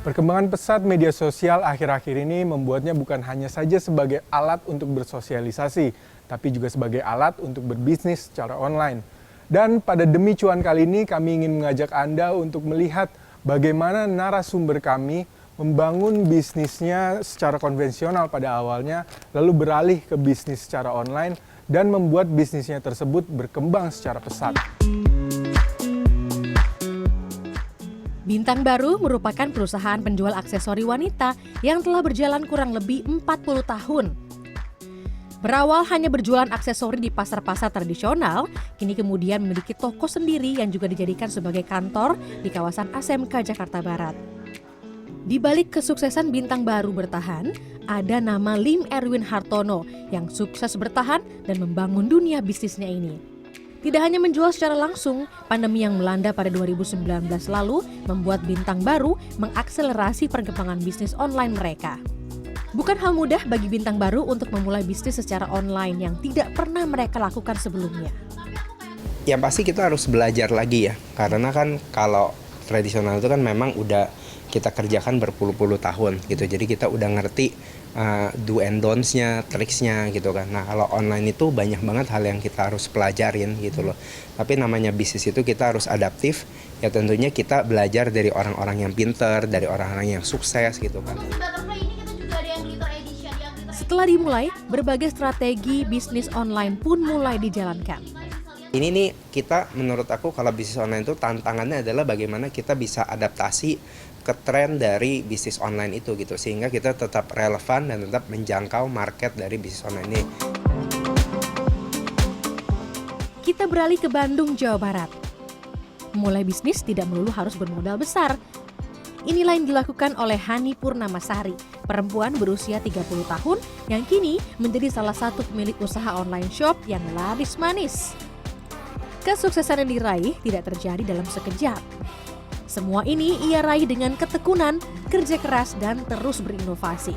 Perkembangan pesat media sosial akhir-akhir ini membuatnya bukan hanya saja sebagai alat untuk bersosialisasi, tapi juga sebagai alat untuk berbisnis secara online. Dan pada Demi Cuan kali ini kami ingin mengajak Anda untuk melihat bagaimana narasumber kami membangun bisnisnya secara konvensional pada awalnya, lalu beralih ke bisnis secara online dan membuat bisnisnya tersebut berkembang secara pesat. Bintang Baru merupakan perusahaan penjual aksesori wanita yang telah berjalan kurang lebih 40 tahun. Berawal hanya berjualan aksesori di pasar-pasar tradisional, kini kemudian memiliki toko sendiri yang juga dijadikan sebagai kantor di kawasan ASMK Jakarta Barat. Di balik kesuksesan Bintang Baru bertahan, ada nama Lim Erwin Hartono yang sukses bertahan dan membangun dunia bisnisnya ini. Tidak hanya menjual secara langsung, pandemi yang melanda pada 2019 lalu membuat Bintang Baru mengakselerasi perkembangan bisnis online mereka. Bukan hal mudah bagi Bintang Baru untuk memulai bisnis secara online yang tidak pernah mereka lakukan sebelumnya. Yang pasti kita harus belajar lagi ya, karena kan kalau tradisional itu kan memang udah kita kerjakan berpuluh-puluh tahun gitu, jadi kita udah ngerti do and don'ts-nya, triksnya gitu kan. Nah kalau online itu banyak banget hal yang kita harus pelajarin gitu loh. Tapi namanya bisnis itu kita harus adaptif, ya tentunya kita belajar dari orang-orang yang pinter, dari orang-orang yang sukses gitu kan. Setelah dimulai, berbagai strategi bisnis online pun mulai dijalankan. Ini nih kita, menurut aku kalau bisnis online itu tantangannya adalah bagaimana kita bisa adaptasi ke tren dari bisnis online itu gitu, sehingga kita tetap relevan dan tetap menjangkau market dari bisnis online ini. Kita beralih ke Bandung, Jawa Barat. Mulai bisnis tidak melulu harus bermodal besar. Inilah yang dilakukan oleh Hani Purnamasari, perempuan berusia 30 tahun yang kini menjadi salah satu pemilik usaha online shop yang laris manis. Kesuksesan yang diraih tidak terjadi dalam sekejap. Semua ini ia raih dengan ketekunan, kerja keras, dan terus berinovasi.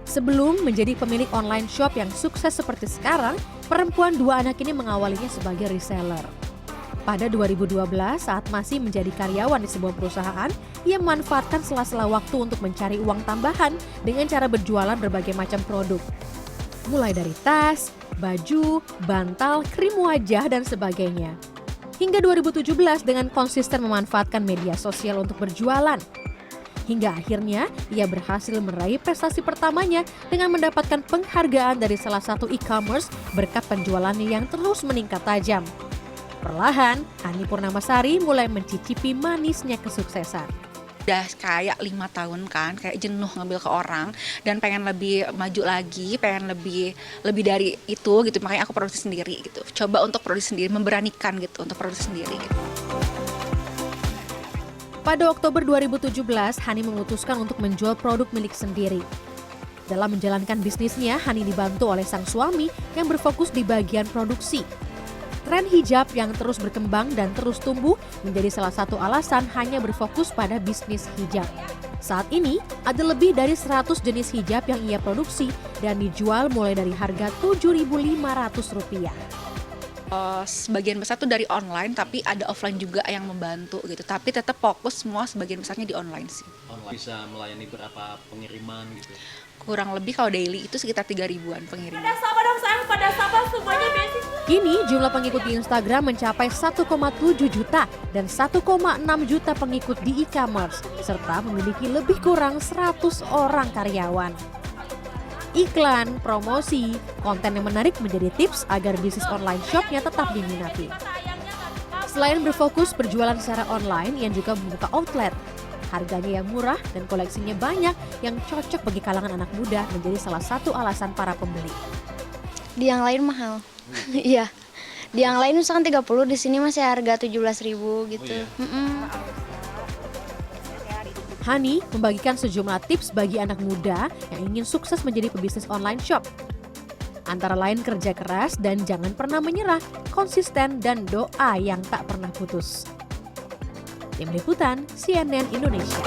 Sebelum menjadi pemilik online shop yang sukses seperti sekarang, perempuan dua anak ini mengawalinya sebagai reseller. Pada 2012, saat masih menjadi karyawan di sebuah perusahaan, ia memanfaatkan sela-sela waktu untuk mencari uang tambahan dengan cara berjualan berbagai macam produk. Mulai dari tas, baju, bantal, krim wajah, dan sebagainya. Hingga 2017 dengan konsisten memanfaatkan media sosial untuk berjualan. Hingga akhirnya ia berhasil meraih prestasi pertamanya dengan mendapatkan penghargaan dari salah satu e-commerce berkat penjualannya yang terus meningkat tajam. Perlahan, Hani Purnamasari mulai mencicipi manisnya kesuksesan. Udah kayak 5 tahun kan, kayak jenuh ngambil ke orang dan pengen lebih maju lagi, pengen lebih dari itu gitu, makanya aku produksi sendiri gitu. Coba untuk produksi sendiri, memberanikan gitu untuk produksi sendiri gitu. Pada Oktober 2017, Hani memutuskan untuk menjual produk milik sendiri. Dalam menjalankan bisnisnya, Hani dibantu oleh sang suami yang berfokus di bagian produksi. Tren hijab yang terus berkembang dan terus tumbuh menjadi salah satu alasan hanya berfokus pada bisnis hijab. Saat ini, ada lebih dari 100 jenis hijab yang ia produksi dan dijual mulai dari harga Rp7.500. Sebagian besar tuh dari online, tapi ada offline juga yang membantu gitu. Tapi tetap fokus semua sebagian besarnya di online sih. Online bisa melayani berapa pengiriman gitu? Kurang lebih kalau daily itu sekitar 3.000-an pengiriman. Pada sahabat dong sayang, pada sahabat semuanya beasiswa. Kini jumlah pengikut di Instagram mencapai 1,7 juta dan 1,6 juta pengikut di e-commerce, serta memiliki lebih kurang 100 orang karyawan. Iklan, promosi, konten yang menarik menjadi tips agar bisnis online shopnya tetap diminati. Selain berfokus berjualan secara online, ia juga membuka outlet. Harganya yang murah dan koleksinya banyak yang cocok bagi kalangan anak muda menjadi salah satu alasan para pembeli. Di yang lain mahal. Iya. Di yang lain misalkan 30, di sini masih harga 17.000 gitu. Oh, iya. Hani membagikan sejumlah tips bagi anak muda yang ingin sukses menjadi pebisnis online shop. Antara lain kerja keras dan jangan pernah menyerah, konsisten dan doa yang tak pernah putus. Tim Liputan CNN Indonesia.